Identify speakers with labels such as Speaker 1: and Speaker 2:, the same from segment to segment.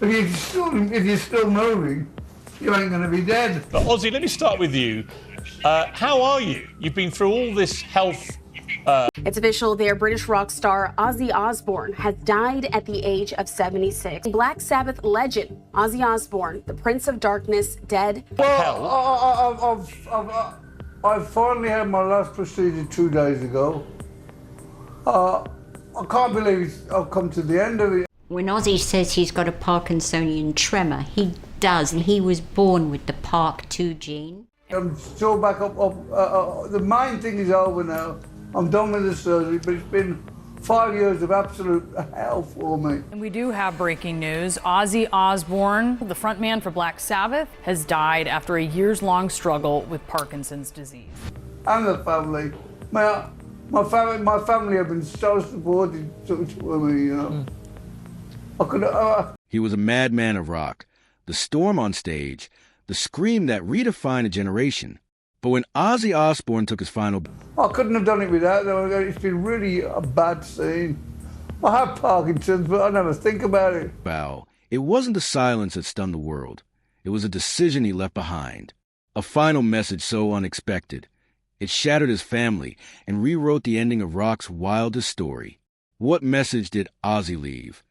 Speaker 1: If you're still moving, you ain't going to be dead.
Speaker 2: But Ozzy, let me start with you. How are you? You've been through all this health.
Speaker 3: It's official there. British rock star Ozzy Osbourne has died at the age of 76. Black Sabbath legend Ozzy Osbourne, the Prince of Darkness, dead.
Speaker 1: Well, I finally had my last procedure 2 days ago. I can't believe I've come to the end of it.
Speaker 4: When Ozzy says he's got a Parkinsonian tremor, he does, and he was born with the Park2 gene.
Speaker 1: I'm still back up. The main thing is over now. I'm done with the surgery, but it's been 5 years of absolute hell for me.
Speaker 5: And we do have breaking news. Ozzy Osbourne, the frontman for Black Sabbath, has died after a years-long struggle with Parkinson's disease.
Speaker 1: And the family. My family have been so supportive to me, you know.
Speaker 6: He was a madman of rock, the storm on stage, the scream that redefined a generation. But when Ozzy Osbourne took his final...
Speaker 1: I couldn't have done it without them. It's been really a bad scene. I have Parkinson's, but I never think about it.
Speaker 6: bow, it wasn't the silence that stunned the world. It was a decision he left behind. A final message so unexpected. It shattered his family and rewrote the ending of rock's wildest story. What message did Ozzy leave?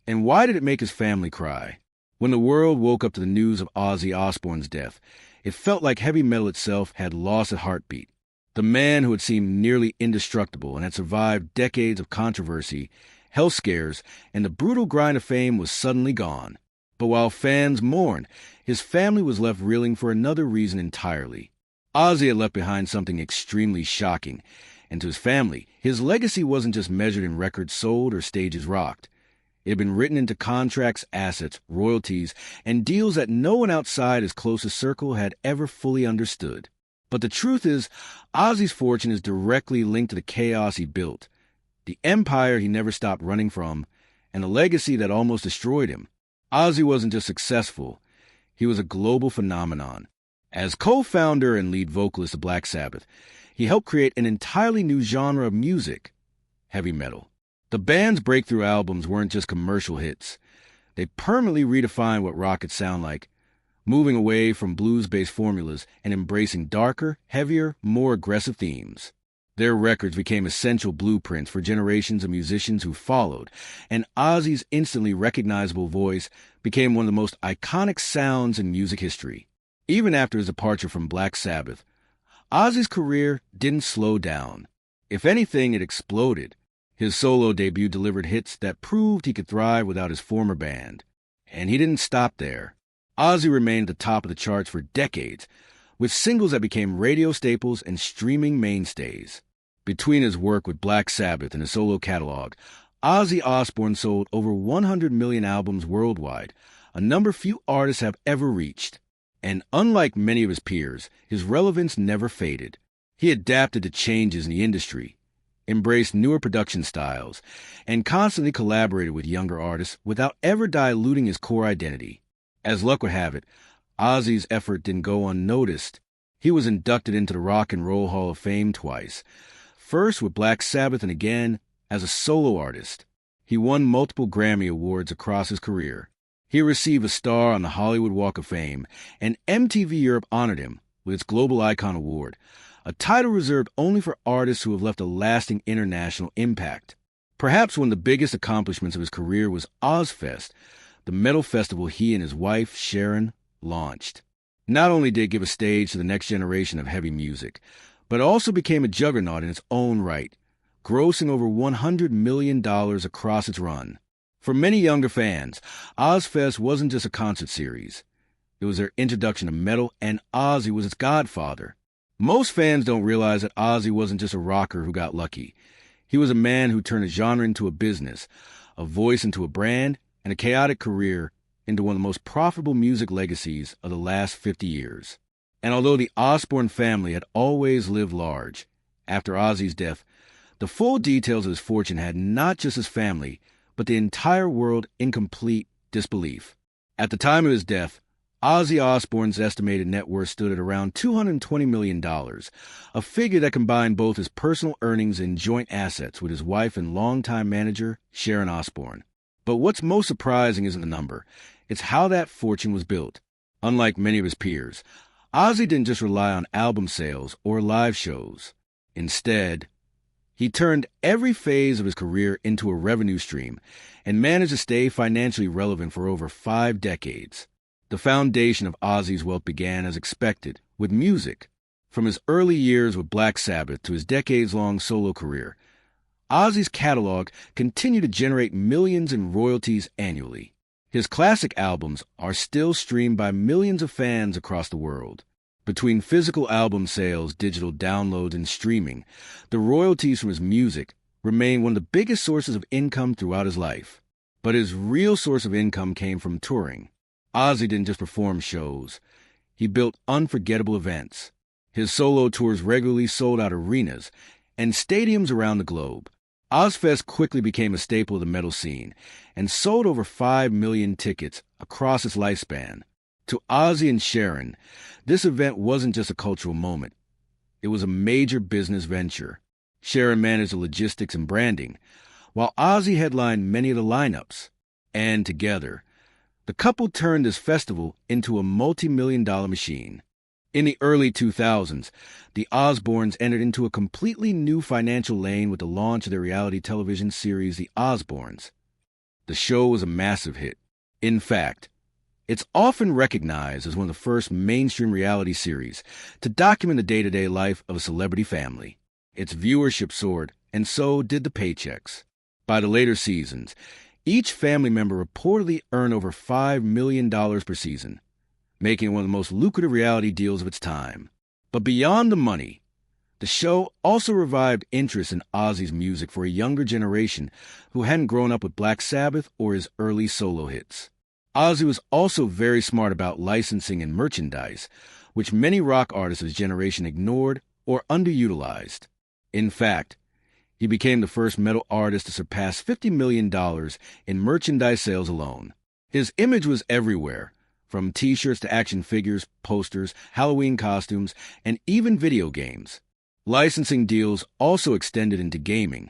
Speaker 6: And why did it make his family cry? When the world woke up to the news of Ozzy Osbourne's death, it felt like heavy metal itself had lost its heartbeat. The man who had seemed nearly indestructible and had survived decades of controversy, health scares, and the brutal grind of fame was suddenly gone. But while fans mourned, his family was left reeling for another reason entirely. Ozzy had left behind something extremely shocking, and to his family, his legacy wasn't just measured in records sold or stages rocked. It had been written into contracts, assets, royalties, and deals that no one outside his closest circle had ever fully understood. But the truth is, Ozzy's fortune is directly linked to the chaos he built, the empire he never stopped running from, and the legacy that almost destroyed him. Ozzy wasn't just successful, he was a global phenomenon. As co-founder and lead vocalist of Black Sabbath, he helped create an entirely new genre of music, heavy metal. The band's breakthrough albums weren't just commercial hits. They permanently redefined what rock could sound like, moving away from blues-based formulas and embracing darker, heavier, more aggressive themes. Their records became essential blueprints for generations of musicians who followed, and Ozzy's instantly recognizable voice became one of the most iconic sounds in music history. Even after his departure from Black Sabbath, Ozzy's career didn't slow down. If anything, it exploded. His solo debut delivered hits that proved he could thrive without his former band. And he didn't stop there. Ozzy remained at the top of the charts for decades, with singles that became radio staples and streaming mainstays. Between his work with Black Sabbath and his solo catalog, Ozzy Osbourne sold over 100 million albums worldwide, a number few artists have ever reached. And unlike many of his peers, his relevance never faded. He adapted to changes in the industry, embraced newer production styles, and constantly collaborated with younger artists without ever diluting his core identity. As luck would have it, Ozzy's effort didn't go unnoticed. He was inducted into the Rock and Roll Hall of Fame twice, first with Black Sabbath and again as a solo artist. He won multiple Grammy Awards across his career. He received a star on the Hollywood Walk of Fame, and MTV Europe honored him with its Global Icon Award, a title reserved only for artists who have left a lasting international impact. Perhaps one of the biggest accomplishments of his career was Ozfest, the metal festival he and his wife, Sharon, launched. Not only did it give a stage to the next generation of heavy music, but it also became a juggernaut in its own right, grossing over $100 million across its run. For many younger fans, Ozfest wasn't just a concert series. It was their introduction to metal, and Ozzy was its godfather. Most fans don't realize that Ozzy wasn't just a rocker who got lucky. He was a man who turned a genre into a business, a voice into a brand, and a chaotic career into one of the most profitable music legacies of the last 50 years. And although the Osbourne family had always lived large, after Ozzy's death, the full details of his fortune had not just his family, but the entire world in complete disbelief. At the time of his death, Ozzy Osbourne's estimated net worth stood at around $220 million, a figure that combined both his personal earnings and joint assets with his wife and longtime manager, Sharon Osbourne. But what's most surprising isn't the number. It's how that fortune was built. Unlike many of his peers, Ozzy didn't just rely on album sales or live shows. Instead, he turned every phase of his career into a revenue stream and managed to stay financially relevant for over 5 decades. The foundation of Ozzy's wealth began as expected, with music. From his early years with Black Sabbath to his decades-long solo career, Ozzy's catalog continued to generate millions in royalties annually. His classic albums are still streamed by millions of fans across the world. Between physical album sales, digital downloads, and streaming, the royalties from his music remain one of the biggest sources of income throughout his life. But his real source of income came from touring. Ozzy didn't just perform shows. He built unforgettable events. His solo tours regularly sold out arenas and stadiums around the globe. Ozfest quickly became a staple of the metal scene and sold over 5 million tickets across its lifespan. To Ozzy and Sharon, this event wasn't just a cultural moment. It was a major business venture. Sharon managed the logistics and branding, while Ozzy headlined many of the lineups. And together, the couple turned this festival into a multi-million-dollar machine. In the early 2000s, the Osbournes entered into a completely new financial lane with the launch of their reality television series, The Osbournes. The show was a massive hit. In fact, it's often recognized as one of the first mainstream reality series to document the day-to-day life of a celebrity family. Its viewership soared, and so did the paychecks. By the later seasons, each family member reportedly earned over $5 million per season, making it one of the most lucrative reality deals of its time. But beyond the money, the show also revived interest in Ozzy's music for a younger generation who hadn't grown up with Black Sabbath or his early solo hits. Ozzy was also very smart about licensing and merchandise, which many rock artists of his generation ignored or underutilized. In fact, he became the first metal artist to surpass $50 million in merchandise sales alone. His image was everywhere, from t-shirts to action figures, posters, Halloween costumes, and even video games. Licensing deals also extended into gaming,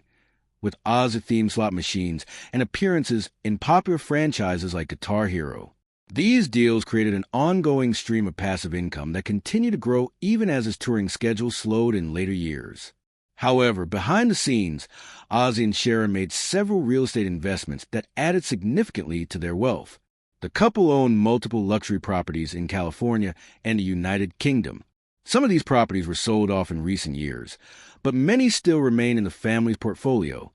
Speaker 6: with Ozzy-themed slot machines and appearances in popular franchises like Guitar Hero. These deals created an ongoing stream of passive income that continued to grow even as his touring schedule slowed in later years. However, behind the scenes, Ozzy and Sharon made several real estate investments that added significantly to their wealth. The couple owned multiple luxury properties in California and the United Kingdom. Some of these properties were sold off in recent years, but many still remain in the family's portfolio,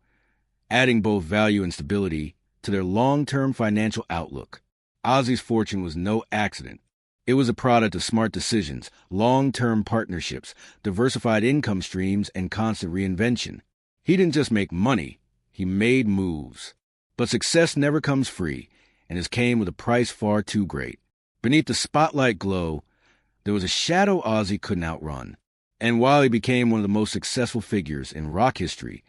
Speaker 6: adding both value and stability to their long-term financial outlook. Ozzy's fortune was no accident. It was a product of smart decisions, long-term partnerships, diversified income streams, and constant reinvention. He didn't just make money, he made moves. But success never comes free, and it came with a price far too great. Beneath the spotlight glow, there was a shadow Ozzy couldn't outrun. And while he became one of the most successful figures in rock history,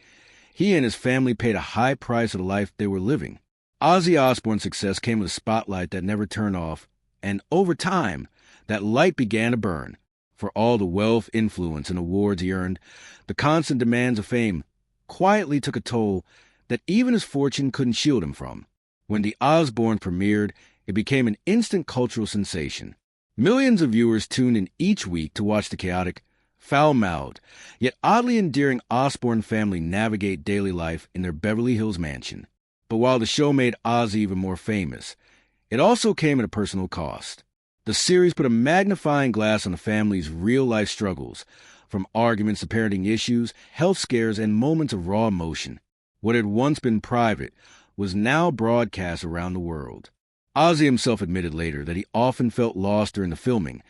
Speaker 6: he and his family paid a high price of the life they were living. Ozzy Osbourne's success came with a spotlight that never turned off, and over time, that light began to burn. For all the wealth, influence, and awards he earned, the constant demands of fame quietly took a toll that even his fortune couldn't shield him from. When The Osbournes premiered, it became an instant cultural sensation. Millions of viewers tuned in each week to watch the chaotic, foul-mouthed, yet oddly endearing Osbourne family navigate daily life in their Beverly Hills mansion. But while the show made Ozzy even more famous, it also came at a personal cost. The series put a magnifying glass on the family's real-life struggles, from arguments to parenting issues, health scares, and moments of raw emotion. What had once been private was now broadcast around the world. Ozzy himself admitted later that he often felt lost during the filming,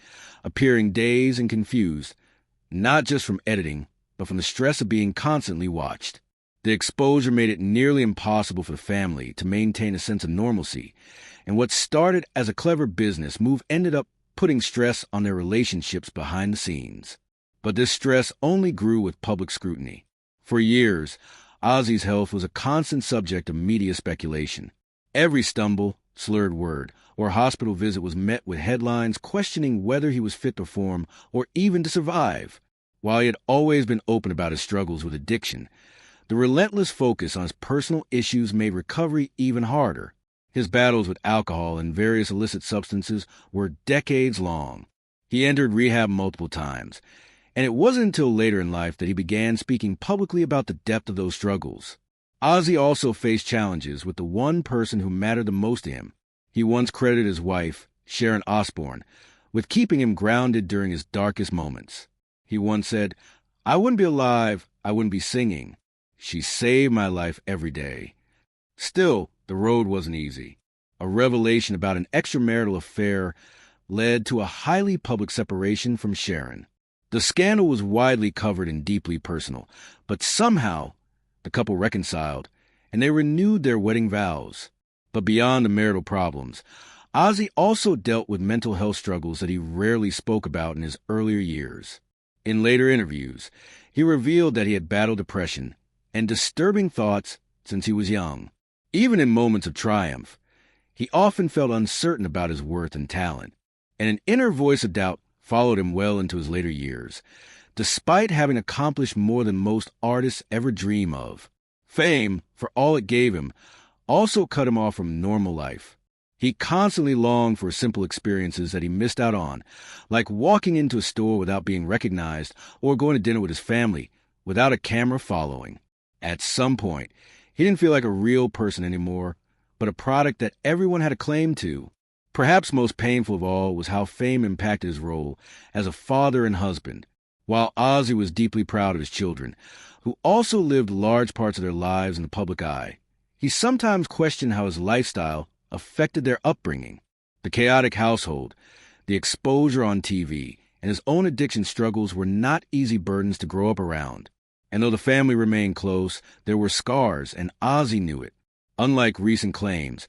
Speaker 6: appearing dazed and confused, not just from editing, but from the stress of being constantly watched. The exposure made it nearly impossible for the family to maintain a sense of normalcy, and what started as a clever business move ended up putting stress on their relationships behind the scenes. But this stress only grew with public scrutiny. For years, Ozzy's health was a constant subject of media speculation. Every stumble, slurred word, or hospital visit was met with headlines questioning whether he was fit to perform or even to survive. While he had always been open about his struggles with addiction, The relentless focus on his personal issues made recovery even harder. His battles with alcohol and various illicit substances were decades long. He entered rehab multiple times, and it wasn't until later in life that he began speaking publicly about the depth of those struggles. Ozzy also faced challenges with the one person who mattered the most to him. He once credited his wife, Sharon Osbourne, with keeping him grounded during his darkest moments. He once said, "I wouldn't be alive, I wouldn't be singing. She saved my life every day." Still, the road wasn't easy. A revelation about an extramarital affair led to a highly public separation from Sharon. The scandal was widely covered and deeply personal, but somehow the couple reconciled, and they renewed their wedding vows. But beyond the marital problems, Ozzy also dealt with mental health struggles that he rarely spoke about in his earlier years. In later interviews, he revealed that he had battled depression and disturbing thoughts since he was young. Even in moments of triumph, he often felt uncertain about his worth and talent, and an inner voice of doubt followed him well into his later years, despite having accomplished more than most artists ever dream of. Fame, for all it gave him, also cut him off from normal life. He constantly longed for simple experiences that he missed out on, like walking into a store without being recognized or going to dinner with his family without a camera following. At some point, he didn't feel like a real person anymore, but a product that everyone had a claim to. Perhaps most painful of all was how fame impacted his role as a father and husband. While Ozzy was deeply proud of his children, who also lived large parts of their lives in the public eye, he sometimes questioned how his lifestyle affected their upbringing. The chaotic household, the exposure on TV, and his own addiction struggles were not easy burdens to grow up around. And though the family remained close, there were scars, and Ozzy knew it. Unlike recent claims,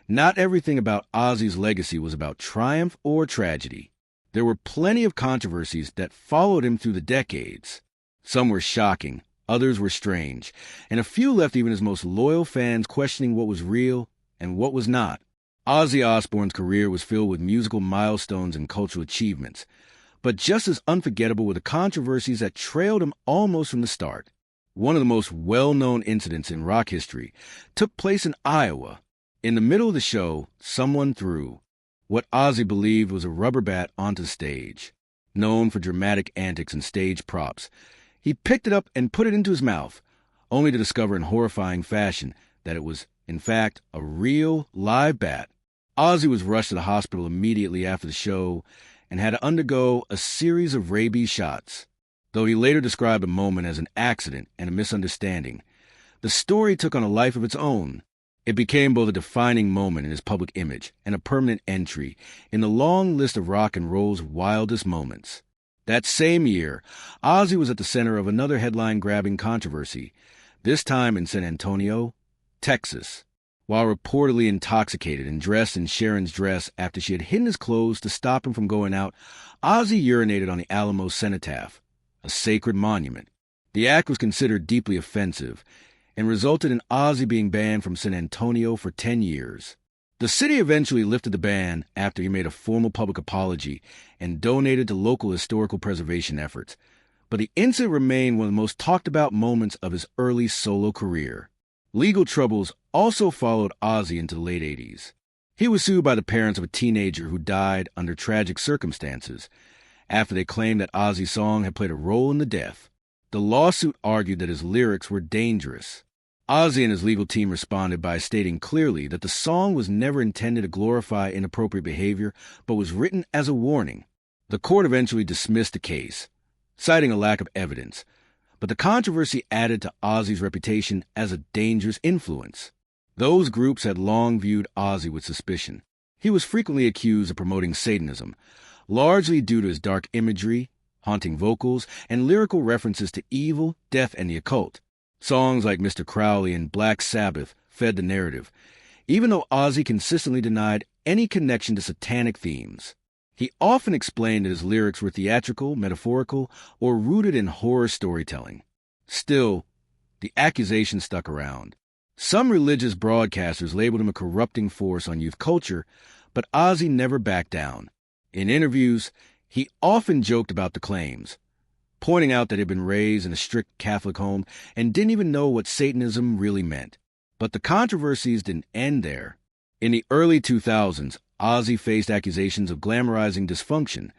Speaker 6: not everything about Ozzy's legacy was about triumph or tragedy. There were plenty of controversies that followed him through the decades. Some were shocking, others were strange, and a few left even his most loyal fans questioning what was real and what was not. Ozzy Osbourne's career was filled with musical milestones and cultural achievements, but just as unforgettable were the controversies that trailed him almost from the start. One of the most well-known incidents in rock history took place in Iowa. In the middle of the show, someone threw what Ozzy believed was a rubber bat onto the stage. Known for dramatic antics and stage props, he picked it up and put it into his mouth, only to discover in horrifying fashion that it was, in fact, a real live bat. Ozzy was rushed to the hospital immediately after the show and had to undergo a series of rabies shots. Though he later described the moment as an accident and a misunderstanding, the story took on a life of its own. It became both a defining moment in his public image and a permanent entry in the long list of rock and roll's wildest moments. That same year, Ozzy was at the center of another headline-grabbing controversy, this time in San Antonio, Texas. While reportedly intoxicated and dressed in Sharon's dress after she had hidden his clothes to stop him from going out, Ozzy urinated on the Alamo cenotaph, a sacred monument. The act was considered deeply offensive and resulted in Ozzy being banned from San Antonio for 10 years. The city eventually lifted the ban after he made a formal public apology and donated to local historical preservation efforts, but the incident remained one of the most talked about moments of his early solo career. Legal troubles also followed Ozzy into the late 80s. He was sued by the parents of a teenager who died under tragic circumstances after they claimed that Ozzy's song had played a role in the death. The lawsuit argued that his lyrics were dangerous. Ozzy and his legal team responded by stating clearly that the song was never intended to glorify inappropriate behavior, but was written as a warning. The court eventually dismissed the case, citing a lack of evidence, but the controversy added to Ozzy's reputation as a dangerous influence. Those groups had long viewed Ozzy with suspicion. He was frequently accused of promoting Satanism, largely due to his dark imagery, haunting vocals, and lyrical references to evil, death, and the occult. Songs like Mr. Crowley and Black Sabbath fed the narrative, even though Ozzy consistently denied any connection to satanic themes. He often explained that his lyrics were theatrical, metaphorical, or rooted in horror storytelling. Still, the accusation stuck around. Some religious broadcasters labeled him a corrupting force on youth culture, but Ozzy never backed down. In interviews, he often joked about the claims, pointing out that he'd been raised in a strict Catholic home and didn't even know what Satanism really meant. But the controversies didn't end there. In the early 2000s, Ozzy faced accusations of glamorizing dysfunction,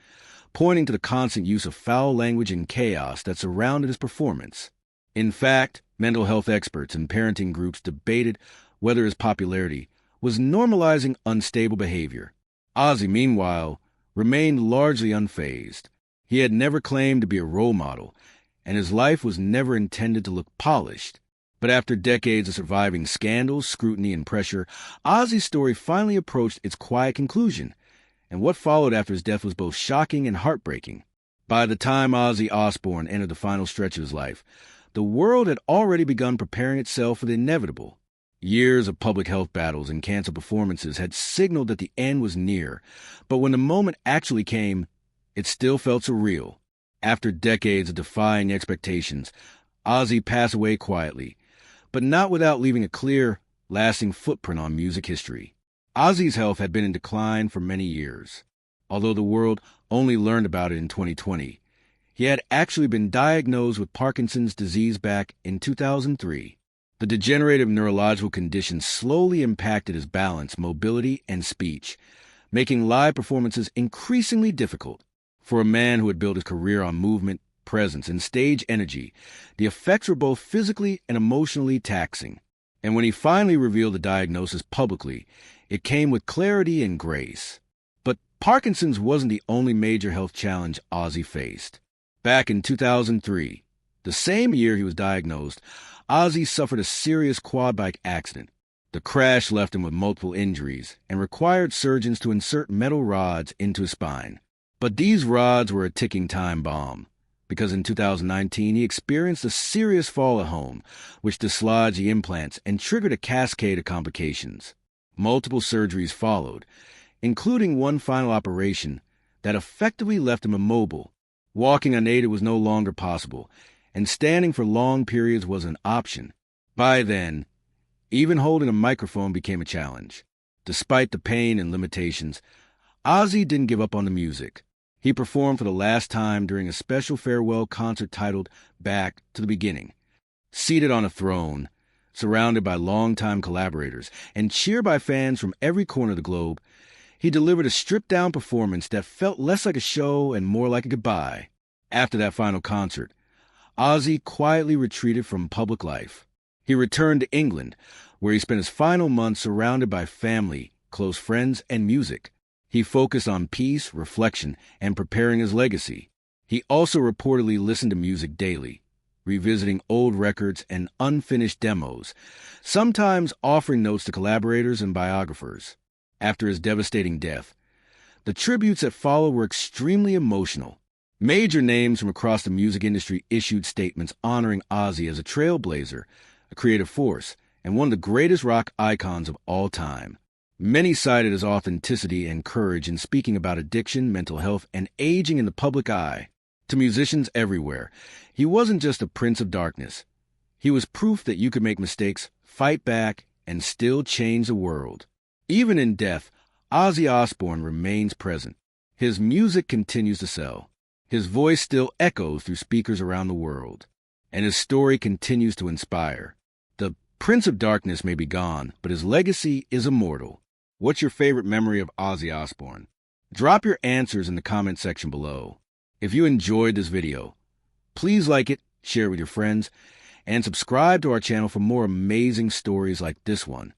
Speaker 6: pointing to the constant use of foul language and chaos that surrounded his performance. In fact, mental health experts and parenting groups debated whether his popularity was normalizing unstable behavior. Ozzy, meanwhile, remained largely unfazed. He had never claimed to be a role model, and his life was never intended to look polished. But after decades of surviving scandals, scrutiny, and pressure, Ozzy's story finally approached its quiet conclusion, and what followed after his death was both shocking and heartbreaking. By the time Ozzy Osbourne entered the final stretch of his life, the world had already begun preparing itself for the inevitable. Years of public health battles and canceled performances had signaled that the end was near, but when the moment actually came, it still felt surreal. After decades of defying expectations, Ozzy passed away quietly, but not without leaving a clear, lasting footprint on music history. Ozzy's health had been in decline for many years. Although the world only learned about it in 2020, he had actually been diagnosed with Parkinson's disease back in 2003. The degenerative neurological condition slowly impacted his balance, mobility, and speech, making live performances increasingly difficult. For a man who had built his career on movement, presence, and stage energy, the effects were both physically and emotionally taxing. And when he finally revealed the diagnosis publicly, it came with clarity and grace. But Parkinson's wasn't the only major health challenge Ozzy faced. Back in 2003, the same year he was diagnosed, Ozzy suffered a serious quad bike accident. The crash left him with multiple injuries and required surgeons to insert metal rods into his spine. But these rods were a ticking time bomb, because in 2019 he experienced a serious fall at home, which dislodged the implants and triggered a cascade of complications. Multiple surgeries followed, including one final operation that effectively left him immobile. Walking unaided was no longer possible, and standing for long periods was an option. By then, even holding a microphone became a challenge. Despite the pain and limitations, Ozzy didn't give up on the music. He performed for the last time during a special farewell concert titled Back to the Beginning. Seated on a throne, surrounded by longtime collaborators, and cheered by fans from every corner of the globe, he delivered a stripped-down performance that felt less like a show and more like a goodbye. After that final concert, Ozzy quietly retreated from public life. He returned to England, where he spent his final months surrounded by family, close friends, and music. He focused on peace, reflection, and preparing his legacy. He also reportedly listened to music daily, revisiting old records and unfinished demos, sometimes offering notes to collaborators and biographers. After his devastating death, the tributes that followed were extremely emotional. Major names from across the music industry issued statements honoring Ozzy as a trailblazer, a creative force, and one of the greatest rock icons of all time. Many cited his authenticity and courage in speaking about addiction, mental health, and aging in the public eye. To musicians everywhere, he wasn't just a prince of darkness. He was proof that you could make mistakes, fight back, and still change the world. Even in death, Ozzy Osbourne remains present. His music continues to sell. His voice still echoes through speakers around the world. And his story continues to inspire. The Prince of Darkness may be gone, but his legacy is immortal. What's your favorite memory of Ozzy Osbourne? Drop your answers in the comment section below. If you enjoyed this video, please like it, share it with your friends, and subscribe to our channel for more amazing stories like this one.